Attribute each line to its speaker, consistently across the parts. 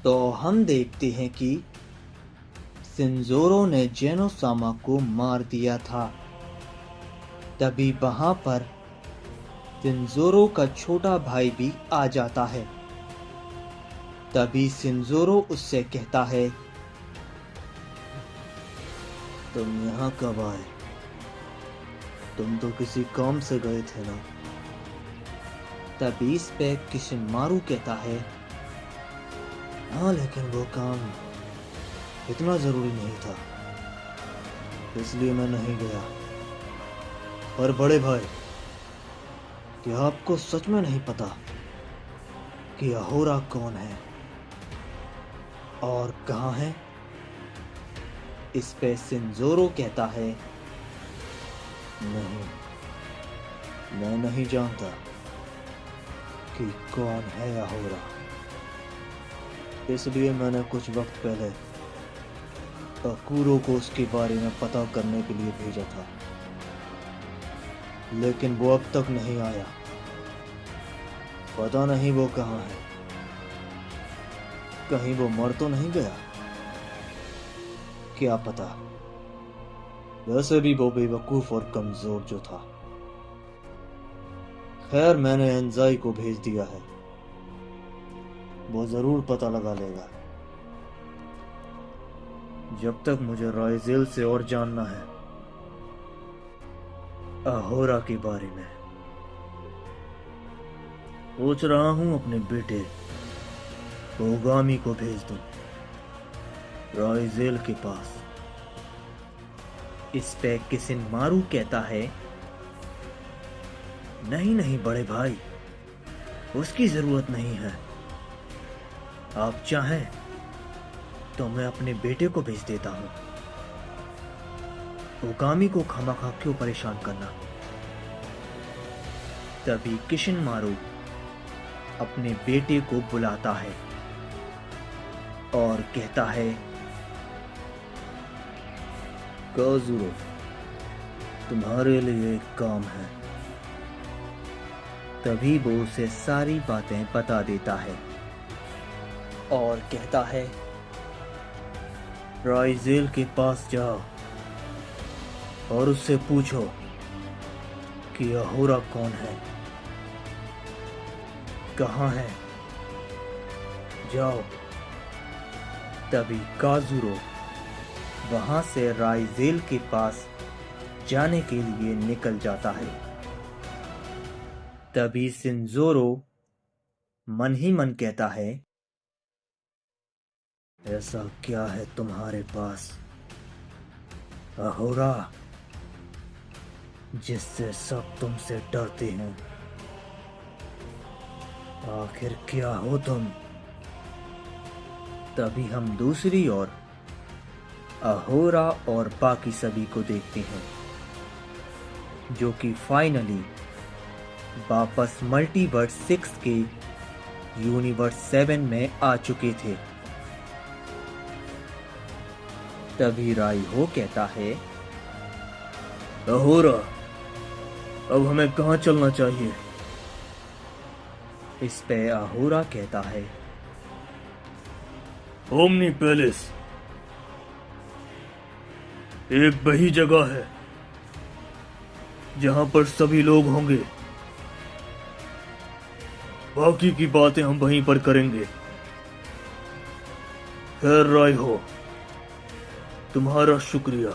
Speaker 1: तो हम देखते हैं कि शिनज़ोरो ने जेनोसामा को मार दिया था। तभी वहां पर शिनज़ोरो का छोटा भाई भी आ जाता है। तभी शिनज़ोरो उससे कहता है, तुम यहाँ कब आए? तुम तो किसी काम से गए थे ना? तभी इस पे किशिमारू कहता है, हाँ लेकिन वो काम इतना जरूरी नहीं था, इसलिए मैं नहीं गया। पर बड़े भाई, क्या आपको सच में नहीं पता कि अहोरा कौन है और कहाँ है? इस पे शिनज़ोरो कहता है, नहीं, मैं नहीं जानता कि कौन है अहोरा। इसलिए मैंने कुछ वक्त पहले अकूरो को उसके बारे में पता करने के लिए भेजा था, लेकिन वो अब तक नहीं आया। पता नहीं वो कहाँ है। कहीं वो मर तो नहीं गया? क्या पता। वैसे भी वो बेवकूफ और कमजोर जो था। खैर, मैंने एंजाई को भेज दिया है, वो जरूर पता लगा लेगा। जब तक मुझे राइजेल से और जानना है अहोरा के बारे में। सोच रहा हूं अपने बेटे ओगामी को भेज दूं राइजेल के पास। इस पे किशिमारू कहता है, नहीं नहीं बड़े भाई, उसकी जरूरत नहीं है। आप चाहें तो मैं अपने बेटे को भेज देता हूं। ओगामी को खामखा क्यों परेशान करना। तभी किशिमारू अपने बेटे को बुलाता है और कहता है, काजुरो, तुम्हारे लिए एक काम है। तभी वो उसे सारी बातें बता देता है और कहता है, राइजेल के पास जाओ और उससे पूछो कि अहोरा कौन है, कहाँ है। जाओ। तभी काजुरो वहां से राइजेल के पास जाने के लिए निकल जाता है। तभी शिनज़ोरो मन ही मन कहता है, ऐसा क्या है तुम्हारे पास अहोरा, जिससे सब तुमसे डरते हैं? आखिर क्या हो तुम? तभी हम दूसरी ओर अहोरा और बाकी सभी को देखते हैं, जो कि फाइनली वापस मल्टीवर्स 6 के यूनिवर्स 7 में आ चुके थे। तभी राइहो कहता है, अहोरा, अब हमें कहाँ चलना चाहिए? इस पे अहोरा कहता है, ओमनी पैलेस एक वही जगह है जहां पर सभी लोग होंगे। बाकी की बातें हम वहीं पर करेंगे। खैर राइहो, तुम्हारा शुक्रिया।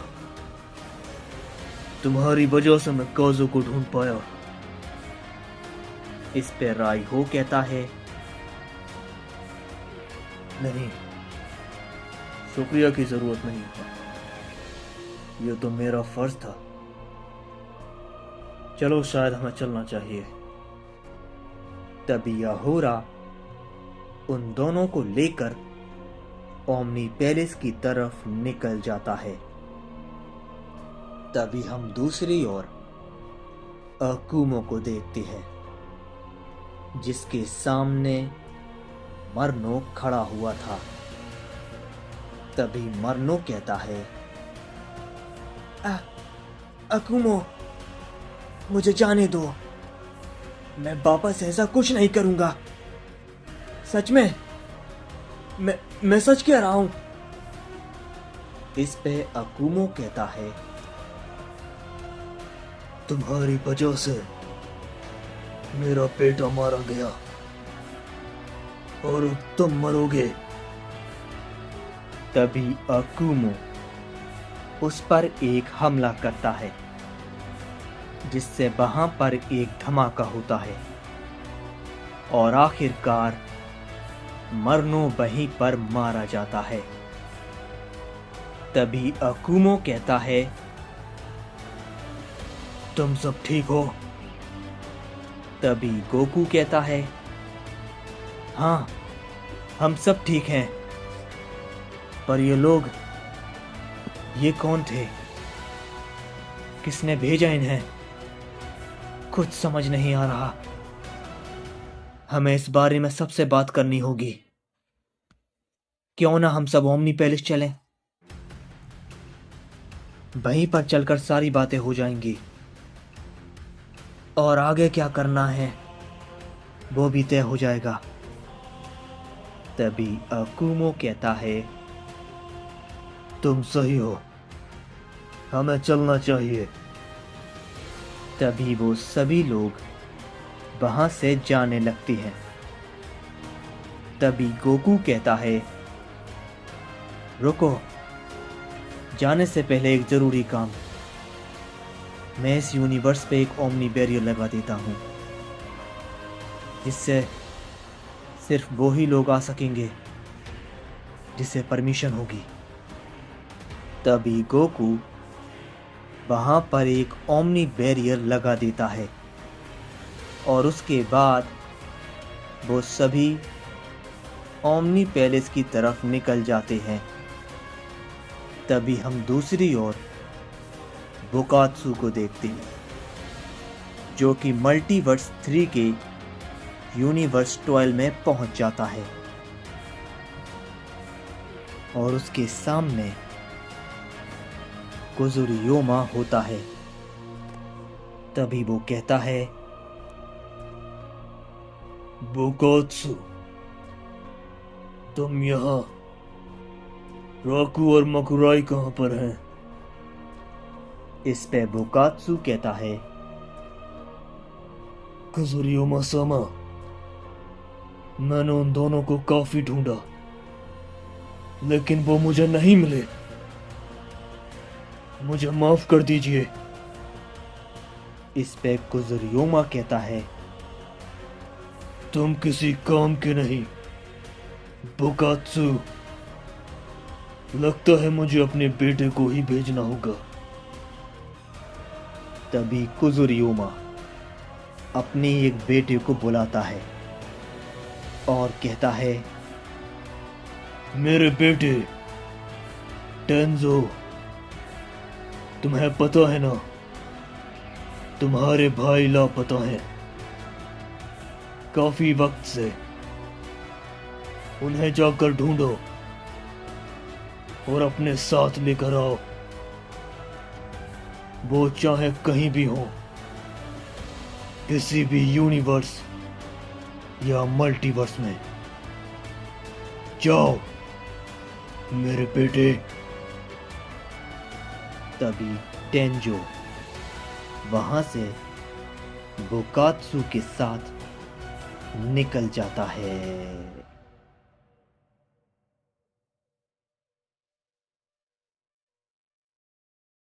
Speaker 1: तुम्हारी वजह से मैं काजू को ढूंढ पाया। इस पे राइहो कहता है, नहीं, शुक्रिया की जरूरत नहीं है, यह तो मेरा फर्ज था। चलो, शायद हमें चलना चाहिए। तभी अहोरा उन दोनों को लेकर ओमनी पैलेस की तरफ निकल जाता है। तभी हम दूसरी ओर अकुमो को देखते हैं, जिसके सामने मरनो खड़ा हुआ था। तभी मरनो कहता है, अकुमो, मुझे जाने दो। मैं वापस ऐसा कुछ नहीं करूंगा। सच में मैं सच कह रहा हूं। इस पे अकुमो कहता है, तुम्हारी वजह से मेरा बेटा मारा गया और अब तुम मरोगे। तभी अकुमो उस पर एक हमला करता है, जिससे वहां पर एक धमाका होता है और आखिरकार मरनो वहीं पर मारा जाता है। तभी अकुमो कहता है, तुम सब ठीक हो? तभी गोकू कहता है, हाँ, हम सब ठीक हैं। पर ये लोग, ये कौन थे? किसने भेजा इन्हें? कुछ समझ नहीं आ रहा। हमें इस बारे में सबसे बात करनी होगी। क्यों ना हम सब ओमनी पैलेस चलें? वहीं पर चलकर सारी बातें हो जाएंगी और आगे क्या करना है वो भी तय हो जाएगा। तभी अकुमो कहता है, तुम सही हो, हमें चलना चाहिए। तभी वो सभी लोग वहां से जाने लगती हैं। तभी गोकू कहता है, रुको, जाने से पहले एक जरूरी काम। मैं इस यूनिवर्स पे एक ओमनी बैरियर लगा देता हूं, जिससे सिर्फ वो ही लोग आ सकेंगे जिसे परमिशन होगी। तभी गोकू वहां पर एक ओमनी बैरियर लगा देता है और उसके बाद वो सभी ओमनी पैलेस की तरफ निकल जाते हैं। तभी हम दूसरी ओर बुकात्सु को देखते हैं, जो कि मल्टीवर्स 3 के यूनिवर्स 12 में पहुंच जाता है और उसके सामने कुजुरियोमा होता है। तभी वो कहता है, बुकात्सु, तुम यहाँ, राकू और मकुराई कहां पर हैं? इस पे बुकात्सु कहता है, कुजुरियोमा सामा, मैंने उन दोनों को काफी ढूंढा, लेकिन वो मुझे नहीं मिले। मुझे माफ कर दीजिए। इस पे कुजुरियोमा कहता है, तुम किसी काम के नहीं, बुकात्सु। लगता है मुझे अपने बेटे को ही भेजना होगा। तभी कुजुरियोमा अपने एक बेटे को बुलाता है और कहता है, मेरे बेटे टेंजो, तुम्हें पता है ना, तुम्हारे भाई लापता हैं। काफी वक्त से। उन्हें जाकर ढूंढो और अपने साथ लेकर आओ। वो चाहे कहीं भी हो, किसी भी यूनिवर्स या मल्टीवर्स में। जाओ मेरे बेटे। तभी टेंजो वहां से बुकात्सु के साथ निकल जाता है।